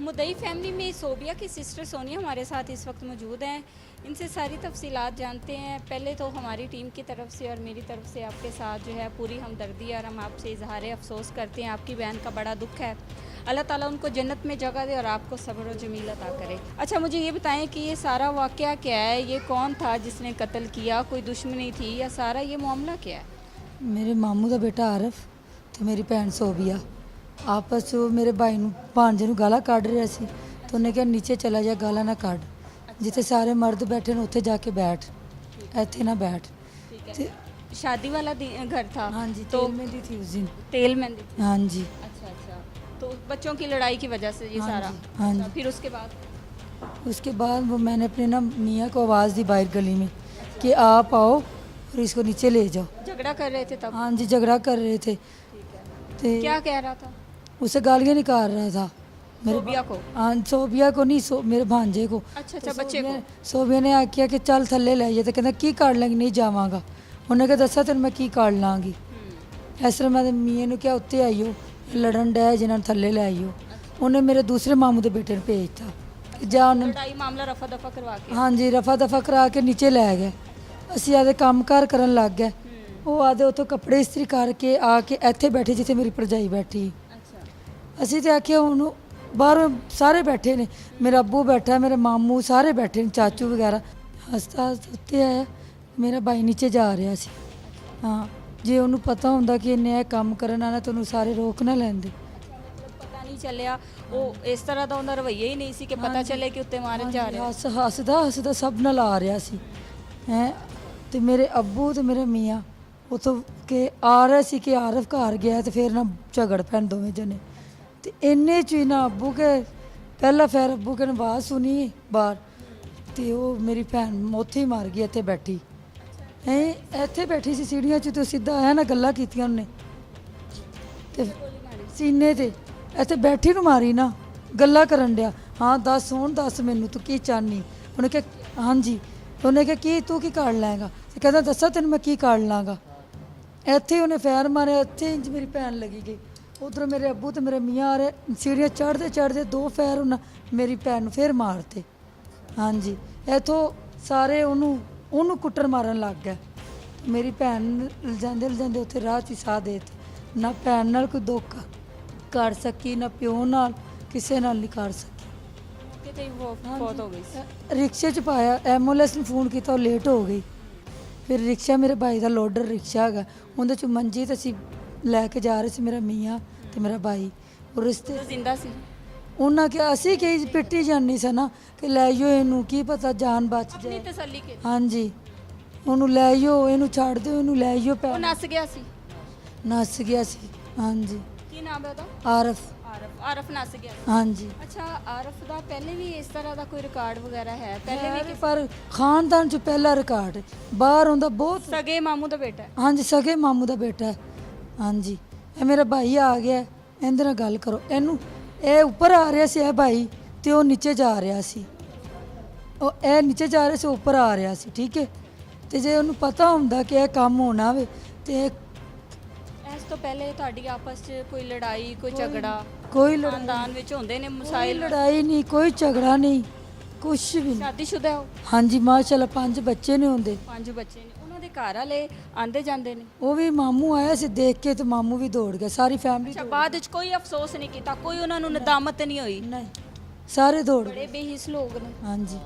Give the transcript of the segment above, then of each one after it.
मुद्दई family में सोबिया की sister Sonia हमारे साथ इस वक्त मौजूद हैं। इनसे सारी तफसीलात जानते हैं। पहले तो हमारी टीम की तरफ से और मेरी तरफ से आपके साथ जो है पूरी हमदर्दी और हम आपसे इजहार अफसोस करते हैं। आपकी बहन का बड़ा दुख है। अल्लाह ताला उनको जन्नत में जगह दे और आपको सब्र और जमील अता करे। अच्छा, मुझे ये बताएं कि ये सारा वाक़या क्या है? ये कौन था जिसने कत्ल किया? कोई दुश्मनी थी या सारा ये मामला क्या है? ਮੇਰੇ ਮਾਮੂ ਦਾ ਬੇਟਾ ਆਰਫ ਤੇ ਮੇਰੀ ਭੈਣ ਸੋਬੀਆ ਆਪਸ 'ਚ ਮੇਰੇ ਭਾਈ ਨੂੰ ਭਾਂਜੇ ਨੂੰ ਗਾਲਾਂ ਕੱਢ ਰਿਹਾ ਸੀ ਤੇ ਉਹਨੇ ਕਿਹਾ ਨੀਚੇ ਚਲਾ ਜਾ, ਗਾਲਾਂ ਨਾ ਕੱਢ, ਜਿੱਥੇ ਸਾਰੇ ਮਰਦ ਬੈਠੇ ਨੇ ਉੱਥੇ ਜਾ ਕੇ ਬੈਠ, ਇੱਥੇ ਨਾ बैठ। ठीक है, शादी वाला घर था? हाँ जी, तो तेल मेहंदी थी उस दिन। तेल मेहंदी थी। हाँ जी। अच्छा अच्छा, तो बच्चों की लड़ाई की वजह से ये हाँ सारा? जी, हाँ अच्छा, जी। फिर उसके बाद वो मैंने अपने ना मियाँ को आवाज़ दी बाहर गली में कि आप आओ और इसको नीचे ले जाओ। झगड़ा कर रहे थे तब? हाँ जी, झगड़ा कर रहे थे। तो क्या कह रहा था? उसे गालियाँ निकाल रहा था सोबिया को? हाँ, सोबिया को नहीं, मेरे भांजे को। अच्छा अच्छा, बच्चे को? सोबिया ने आखिया कि चल थल्ले ले जाए, तो कहता की काट लेंगे, नहीं जावांगा। उन्हें कहा दसा तेन मैं की काट लाँगी। इस तरह मैं मीए ने क्या उत्ते आईओ लड़न डे जिन्होंने थल्ले ले आईओ। उन्हें मेरे दूसरे मामू के बेटे ने भेजता कि जा उन्हें। लड़ाई मामला रफा दफा करवा के? हाँ जी, रफा दफा करा के नीचे लै गए। ਅਸੀਂ ਆਦੇ ਕੰਮਕਾਰ ਕਰਨ ਲੱਗ ਗਏ। ਉਹ ਆਦੇ ਉੱਥੋਂ ਕੱਪੜੇ ਇਸਤਰੀ ਕਰਕੇ ਆ ਕੇ ਇੱਥੇ ਬੈਠੇ ਜਿੱਥੇ ਮੇਰੀ ਭਰਜਾਈ ਬੈਠੀ। अच्छा, ਅਸੀਂ ਤੇ ਆਖਿਆ ਉਹਨੂੰ ਬਾਹਰ ਸਾਰੇ ਬੈਠੇ ਨੇ, ਮੇਰਾ ਅੱਬੂ ਬੈਠਾ, ਮੇਰੇ ਮਾਮੂ ਸਾਰੇ ਬੈਠੇ ਨੇ, ਚਾਚੂ ਵਗੈਰਾ। ਹਸਤਾ ਉੱਤੇ ਆਇਆ, ਮੇਰਾ ਭਾਈ ਨੀਚੇ ਜਾ ਰਿਹਾ ਸੀ। ਹਾਂ, ਜੇ ਉਹਨੂੰ ਪਤਾ ਹੁੰਦਾ ਕਿ ਇਹਨੇ ਇਹ ਕੰਮ ਕਰਨ ਆਣਾ ਤਾਂ ਉਹਨੂੰ ਸਾਰੇ ਰੋਕ ਨਾ ਲੈਂਦੇ। ਪਤਾ ਨਹੀਂ ਚੱਲਿਆ ਉਹ ਇਸ ਤਰ੍ਹਾਂ ਦਾ ਉਹਦਾ ਰਵੱਈਆ ਹੀ ਨਹੀਂ ਸੀ ਕਿ ਪਤਾ ਚੱਲੇ ਕਿ ਉੱਤੇ ਮਾਰਨ ਜਾ ਰਿਹਾ? ਹੱਸਦਾ ਸਭ ਨਾਲ ਆ ਰਿਹਾ ਸੀ ਹੈ। ਤੇ ਮੇਰੇ ਅੱਬੂ ਤੇ ਮੇਰੇ ਮੀਆਂ ਉਥੋਂ ਕਿ ਆ ਰਹੇ ਸੀ ਕਿ ਆਰਫ ਘਰ ਗਿਆ ਤੇ ਫਿਰ ਨਾ ਝਗੜ ਪੈਣ ਦੋਵੇਂ ਜਣੇ। ਤੇ ਇੰਨੇ ਚ ਹੀ ਨਾ ਅੱਬੂ ਕੇ ਪਹਿਲਾ ਫੇਰ ਅੱਬੂ ਕੇ ਨੇ ਆਵਾਜ਼ ਸੁਣੀ ਬਾਹਰ ਤੇ ਉਹ ਮੇਰੀ ਭੈਣ ਉੱਥੇ ਹੀ ਮਰ ਗਈ, ਇੱਥੇ ਬੈਠੀ ਹੈ। ਇੱਥੇ ਬੈਠੀ ਸੀ ਸੀੜੀਆਂ 'ਚ, ਤੇ ਸਿੱਧਾ ਆਇਆ ਨਾ, ਗੱਲਾਂ ਕੀਤੀਆਂ ਉਹਨੇ ਤੇ ਸੀਨੇ ਤੇ ਇੱਥੇ ਬੈਠੀ ਨੂੰ ਮਾਰੀ ਨਾ, ਗੱਲਾਂ ਕਰਨ ਡਿਆ। ਹਾਂ ਦੱਸ, ਹੁਣ ਦੱਸ ਮੈਨੂੰ ਤੂੰ ਕੀ ਚਾਹਨੀ? ਉਹਨੇ ਕਿਹਾ ਹਾਂਜੀ। ਉਹਨੇ ਕਿਹਾ ਕੀ ਤੂੰ ਕੀ ਕਾੜ ਲਾਂਗਾ? ਤੇ ਕਹਿੰਦਾ ਦੱਸਾਂ ਤੈਨੂੰ ਮੈਂ ਕੀ ਕਾੜ ਲਾਂਗਾ। ਇੱਥੇ ਉਹਨੇ ਫੈਰ ਮਾਰਿਆ, ਇੱਥੇ ਇੰਜ ਮੇਰੀ ਭੈਣ ਲੱਗੀ ਗਈ। ਉਧਰੋਂ ਮੇਰੇ ਅੱਬੂ ਤੇ ਮੇਰੇ ਮੀਆਂ ਆ ਰਹੇ, ਸੀੜੀਆਂ ਚੜ੍ਹਦੇ ਦੋ ਫੈਰ ਉਹਨਾਂ ਮੇਰੀ ਭੈਣ ਨੂੰ ਫੇਰ ਮਾਰਤੇ। ਹਾਂਜੀ, ਇੱਥੋਂ ਸਾਰੇ ਉਹਨੂੰ ਕੁੱਟਰ ਮਾਰਨ ਲੱਗ ਗਏ। ਮੇਰੀ ਭੈਣ ਲਿਜਾਂਦੇ ਉੱਥੇ ਰਾਹ 'ਚ ਹੀ ਸਾਹ ਦੇ ਦਿੱਤੇ। ਨਾ ਭੈਣ ਨਾਲ ਕੋਈ ਦੁੱਖ ਕਰ ਸਕੀ, ਨਾ ਪਿਓ ਨਾਲ, ਕਿਸੇ ਨਾਲ ਨਹੀਂ ਕਰ ਸਕੀ। ਕਿਤੇ ਬਹੁਤ ਹੋ ਗਈ ਸੀ। ਰਿਕਸ਼ੇ 'ਚ ਪਾਇਆ, ਐਂਬੂਲੈਂਸ ਨੂੰ ਫੋਨ ਕੀਤਾ, ਉਹ ਲੇਟ ਹੋ ਗਈ। ਫਿਰ ਰਿਕਸ਼ਾ ਮੇਰੇ ਭਾਈ ਦਾ ਲੋਡਰ ਰਿਕਸ਼ਾ ਹੈਗਾ, ਉਹਦੇ 'ਚ ਮੰਜੀ ਤੇ ਅਸੀਂ ਲੈ ਕੇ ਜਾ ਰਹੇ ਸੀ, ਮੇਰਾ ਮੀਆਂ ਤੇ ਮੇਰਾ ਭਾਈ। ਉਹ ਰਿਸ਼ਤੇ ਜ਼ਿੰਦਾ ਸੀ? ਉਹਨਾਂ ਕਿਹਾ ਅਸੀਂ ਕਿ ਪਿੱਟੀ ਜਾਨੀ ਸੀ ਨਾ ਕਿ ਲੈ ਜਾਓ ਇਹਨੂੰ, ਕੀ ਪਤਾ ਜਾਨ ਬਚ ਆਪਣੀ ਜਾਏ। ਤਸੱਲੀ ਕੀਤੀ? ਹਾਂਜੀ, ਉਹਨੂੰ ਲੈ ਜਾਓ, ਇਹਨੂੰ ਛੱਡ ਦਿਓ, ਇਹਨੂੰ ਲੈ ਜਾਓ। ਉਹ ਨੱਸ ਗਿਆ ਸੀ? ਨੱਸ ਗਿਆ ਸੀ। ਹਾਂਜੀ। ਕੀ ਨਾਮ ਹੈ ਉਹਦਾ? ਆਰਫ। ਆਰਫ ਨੱਸ ਗਿਆ ਸੀ? ਹਾਂਜੀ। ਅੱਛਾ, ਆਰਫ ਦਾ ਪਹਿਲੇ ਵੀ ਇਸ ਤਰ੍ਹਾਂ ਦਾ ਕੋਈ ਰਿਕਾਰਡ ਵਗੈਰਾ ਹੈ? ਪਹਿਲੇ ਵੀ ਪਰ ਖਾਨਦਾਨ 'ਚ ਪਹਿਲਾ ਰਿਕਾਰਡ, ਬਾਹਰ ਹੁੰਦਾ ਬਹੁਤ। ਸਗੇ ਮਾਮੂ ਦਾ ਬੇਟਾ ਹੈ? ਹਾਂਜੀ, ਸਗੇ ਮਾਮੂ ਦਾ ਬੇਟਾ ਹੈ। ਹਾਂਜੀ, ਇਹ ਮੇਰਾ ਭਾਈ ਆ ਗਿਆ, ਇਹਦੇ ਨਾਲ ਗੱਲ ਕਰੋ। ਇਹਨੂੰ ਇਹ ਉੱਪਰ ਆ ਰਿਹਾ ਸੀ ਇਹ ਭਾਈ, ਤੇ ਉਹ ਨੀਚੇ ਜਾ ਰਿਹਾ ਸੀ। ਇਹ ਨੀਚੇ ਜਾ ਰਿਹਾ ਸੀ, ਉੱਪਰ ਆ ਰਿਹਾ ਸੀ। ਠੀਕ ਹੈ, ਤੇ ਜੇ ਉਹਨੂੰ ਪਤਾ ਹੁੰਦਾ ਕਿ ਇਹ ਕੰਮ ਹੋਣਾ ਵੇ ਤੇ ਇਸ ਤੋਂ ਪਹਿਲੇ ਤੁਹਾਡੀ ਆਪਸ 'ਚ ਕੋਈ ਲੜਾਈ, ਕੋਈ ਝਗੜਾ? ਕੋਈ ਲੜਾਈ, ਖਾਨਦਾਨ ਵਿੱਚ ਹੁੰਦੇ ਨੇ ਕੋਈ ਮਸਾਇਲ? ਲੜਾਈ ਨਹੀਂ, ਕੋਈ ਝਗੜਾ ਨਹੀਂ, ਕੁਛ ਵੀ ਨਹੀਂ। ਸ਼ਾਦੀशुदा ਹੈ ਉਹ? ਹਾਂਜੀ, ਮਾਸ਼ਾਅੱਲਾ 5 ਬੱਚੇ ਨੇ ਹੁੰਦੇ। 5 ਬੱਚੇ ਨੇ। ਉਹਨਾਂ ਦੇ ਘਰ ਵਾਲੇ ਆਂਦੇ ਜਾਂਦੇ ਨੇ? ਉਹ ਵੀ ਮਾਮੂ ਆਇਆ ਸੀ ਦੇਖ ਕੇ, ਤੇ ਮਾਮੂ ਵੀ ਦੌੜ ਗਿਆ, ਸਾਰੀ ਫੈਮਿਲੀ। ਅੱਛਾ, ਬਾਅਦ ਵਿੱਚ ਕੋਈ ਅਫਸੋਸ ਨਹੀਂ ਕੀਤਾ? ਕੋਈ ਉਹਨਾਂ ਨੂੰ ਨਦਾਮਤ ਨਹੀਂ ਹੋਈ? ਨਹੀਂ, ਸਾਰੇ ਦੌੜ ਬੜੇ ਗਏ। ਬੇਹਿੱਸ ਲੋਕ ਨੇ। ਹਾਂਜੀ।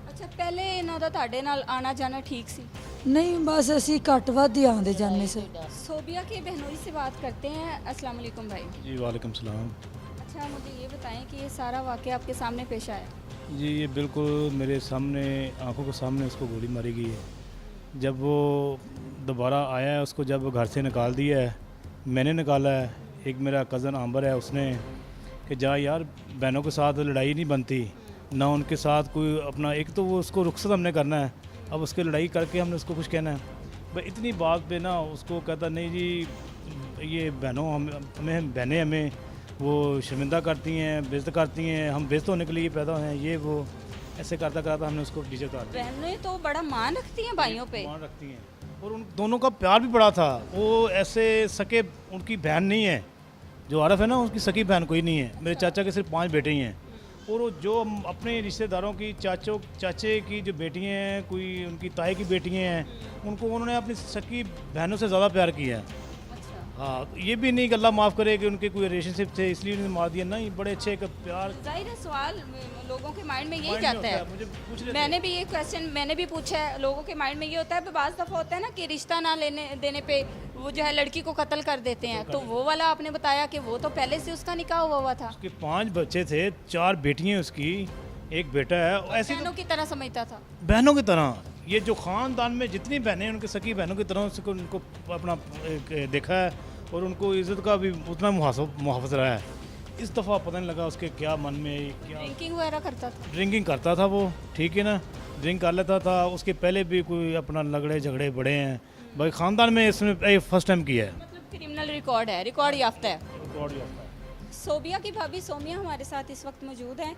ਅੱਛਾ, ਪਹਿਲੇ ਇਹਨਾਂ ਦਾ ਤੁਹਾਡੇ ਨਾਲ ਆਣਾ ਜਾਣਾ ठीक ਸੀ? नहीं, बस ਅਸੀਂ ਘੱਟ ਵੱਧ ਹੀ ਆਉਂਦੇ ਜਾਂਦੇ ਸੀ। सोबिया के बहनोई से बात करते हैं। अस्सलाम वालेकुम भाई। जी वालेकुम सलाम। अच्छा, मुझे ये बताएं कि ये सारा वाक़या आपके सामने पेश आया? जी ये बिल्कुल मेरे सामने, आंखों के सामने उसको गोली मारी गई है। जब वो दोबारा आया है, उसको जब घर से निकाल दिया है, मैंने निकाला है। एक मेरा कज़न आंबर है, उसने कि जा यार, बहनों के साथ लड़ाई नहीं बनती, ना उनके साथ कोई अपना, एक तो वो उसको रुखसत हमने करना है, अब उसकी लड़ाई करके हमने उसको कुछ कहना है। भाई इतनी बात पे ना उसको कहता नहीं जी, ये बहनों बहनें हमें वो शर्मिंदा करती हैं, बेइज्जत करती हैं, हम बेइज्जत होने के लिए पैदा हुए हैं, ये वो ऐसे करता करता हमने उसको नीचे उतार दिया। बहनें तो बड़ा मान रखती हैं भाइयों पे? मान रखती हैं, और उन दोनों का प्यार भी बड़ा था। वो ऐसे सके, उनकी बहन नहीं है जो आरफ है ना, उसकी सकी बहन कोई नहीं है। मेरे चाचा के सिर्फ 5 बेटे ही हैं, और वो जो हम अपने रिश्तेदारों की चाचे की जो बेटियां हैं, कोई उनकी ताई की बेटियां हैं, उनको उन्होंने अपनी सकी बहनों से ज़्यादा प्यार किया है। अच्छा, हाँ, तो ये भी नहीं कि अल्लाह माफ़ करे कि उनके कोई रिलेशनशिप थे इसलिए उन्होंने मार दिया, नहीं, बड़े अच्छे एक प्यार जाहिर है सवाल लोगों के माइंड में यही माइंड में जाता होता है। है। मुझे पूछ रहे थे। मैंने भी ये क्वेश्चन मैंने भी पूछा है, लोगों के माइंड में ये होता है, पर बाज़ दफ़ा होता है ना कि रिश्ता ना लेने देने पे वो जो है लड़की को कत्ल कर देते हैं, तो वो वाला आपने बताया कि वो तो पहले से उसका निकाह हुआ था, उसके 5 बच्चे थे, 4 बेटियां उसकी, एक बेटा है, ऐसे बहनों की तरह समझता था। बहनों की तरह। ये जो ख़ानदान में जितनी बहनें हैं, उनकी सकी बहनों की तरह उसको उनको अपना एक देखा है और उनको इज़्ज़त का भी उतना मुहाफ़िज़ रहा है। इस दफ़ा पता नहीं लगा उसके क्या मन में क्या ड्रिंकिंग वगैरह करता था। ड्रिंकिंग करता था वो, ठीक है ना, ड्रिंक कर लेता था। उसके पहले भी कोई अपना लगड़े झगड़े बड़े हैं भाई, ख़ानदान में इसने फर्स्ट टाइम किया है। मतलब क्रिमिनल रिकॉर्ड है, रिकॉर्ड याफ्ता है। रिकॉर्ड याफ्ता है। सोबिया की भाभी सोमिया हमारे साथ इस वक्त मौजूद हैं।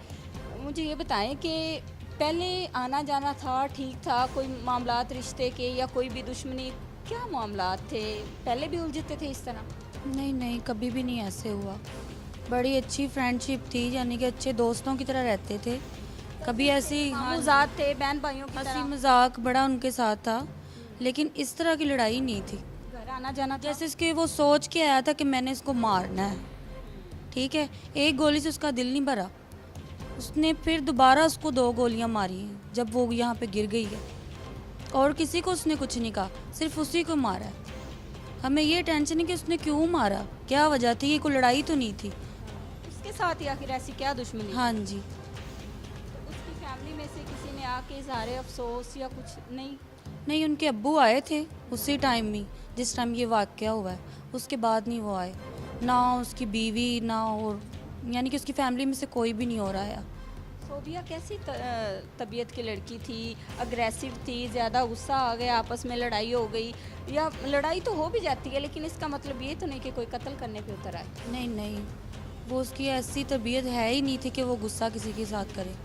मुझे ये बताएं कि पहले आना जाना था, ठीक था, कोई मामलात रिश्ते के या कोई भी दुश्मनी, क्या मामलात थे, पहले भी उलझते थे इस तरह? नहीं नहीं, कभी भी नहीं ऐसे हुआ। बड़ी अच्छी फ्रेंडशिप थी, यानी कि अच्छे दोस्तों की तरह रहते थे। कभी ऐसी मामूजात थे बहन भाइयों की हंसी तरह, मजाक बड़ा उनके साथ था, लेकिन इस तरह की लड़ाई नहीं थी। घर आना जाना था। जैसे इसके वो सोच के आया था कि मैंने इसको मारना है, ठीक है, एक गोली से उसका दिल नहीं भरा, उसने फिर दोबारा उसको 2 गोलियां मारी हैं जब वो यहाँ पे गिर गई है, और किसी को उसने कुछ नहीं कहा, सिर्फ उसी को मारा है। हमें ये टेंशन है कि उसने क्यों मारा, क्या वजह थी, ये कोई लड़ाई तो नहीं थी। उसके साथ ही आखिर ऐसी क्या दुश्मनी? हाँ जी। तो उसकी फैमिली में से किसी ने आके इजहार अफसोस या कुछ नहीं? नहीं, उनके अब्बू आए थे उसी टाइम में जिस टाइम ये वाक़या हुआ है, उसके बाद नहीं वो आए, ना उसकी बीवी ना, और यानी कि उसकी फैमिली में से कोई भी नहीं हो रहा है। सोबिया कैसी तबीयत की लड़की थी? अग्रेसिव थी, ज़्यादा गुस्सा आ गया, आपस में लड़ाई हो गई, या लड़ाई तो हो भी जाती है लेकिन इसका मतलब ये तो नहीं कि कोई कत्ल करने पे उतर आए? नहीं नहीं, वो उसकी ऐसी तबीयत है ही नहीं थी कि वो गुस्सा किसी के साथ करे।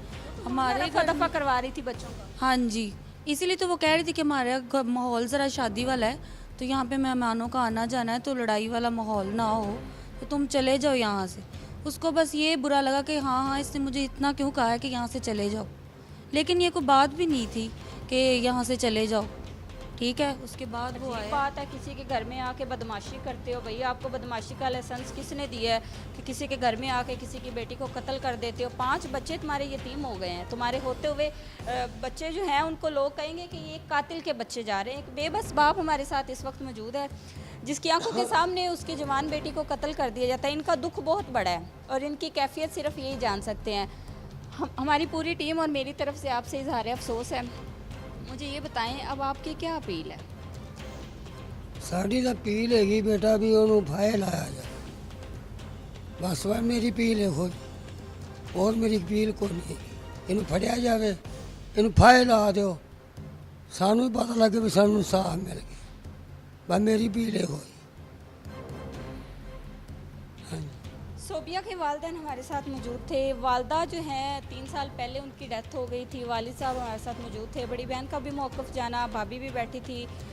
हमारे दफा घर दफा करवा रही थी बच्चों का। हाँ जी, इसीलिए तो वो कह रही थी कि हमारा माहौल ज़रा शादी वाला है, तो यहाँ पे मेहमानों का आना जाना है, तो लड़ाई वाला माहौल ना हो, तो तुम चले जाओ यहाँ से। उसको बस ये बुरा लगा कि हाँ हाँ इसने मुझे इतना क्यों कहा है कि यहाँ से चले जाओ, लेकिन ये कोई बात भी नहीं थी कि यहाँ से चले जाओ, ठीक है। उसके बाद वो अजीब आया। बात है, किसी के घर में आके बदमाशी करते हो भैया, आपको बदमाशी का लाइसेंस किसने दिया है कि किसी के घर में आके किसी की बेटी को कत्ल कर देते हो? 5 बच्चे तुम्हारे यतीम हो गए हैं, तुम्हारे होते हुए बच्चे जो हैं उनको लोग कहेंगे कि ये कातिल के बच्चे जा रहे हैं। एक बेबस बाप हमारे साथ इस वक्त मौजूद है जिसकी आंखों के सामने उसकी जवान बेटी को कत्ल कर दिया जाता है। इनका दुख बहुत बड़ा है और इनकी कैफियत सिर्फ यही जान सकते हैं। हमारी पूरी टीम और मेरी तरफ से आपसे इजहार अफसोस है। मुझे ये बताएं, अब आपकी क्या अपील है? साड़ी तो अपील हैगी बेटा भी ਉਹਨੂੰ ਫਾਇਲ ਲਾਇਆ ਜਾ ਬਸ ਵਾ ਮੇਰੀ अपील है हो और मेरी अपील को नहीं ਇਹਨੂੰ ਫੜਿਆ ਜਾਵੇ ਇਹਨੂੰ ਫਾਇਲ ਲਾ ਦਿਓ ਸਾਨੂੰ ਵੀ ਪਤਾ ਲੱਗੇ ਵੀ ਸਾਨੂੰ ਇਨਸਾਫ ਮਿਲ ਗਿਆ ਬਸ ਮੇਰੀ अपील है हो। सोबिया के वालिदैन हमारे साथ मौजूद थे। वालदा जो हैं 3 साल पहले उनकी डेथ हो गई थी। वालिद साहब हमारे साथ मौजूद थे। बड़ी बहन का भी मौक़िफ़ जाना, भाभी भी बैठी थी।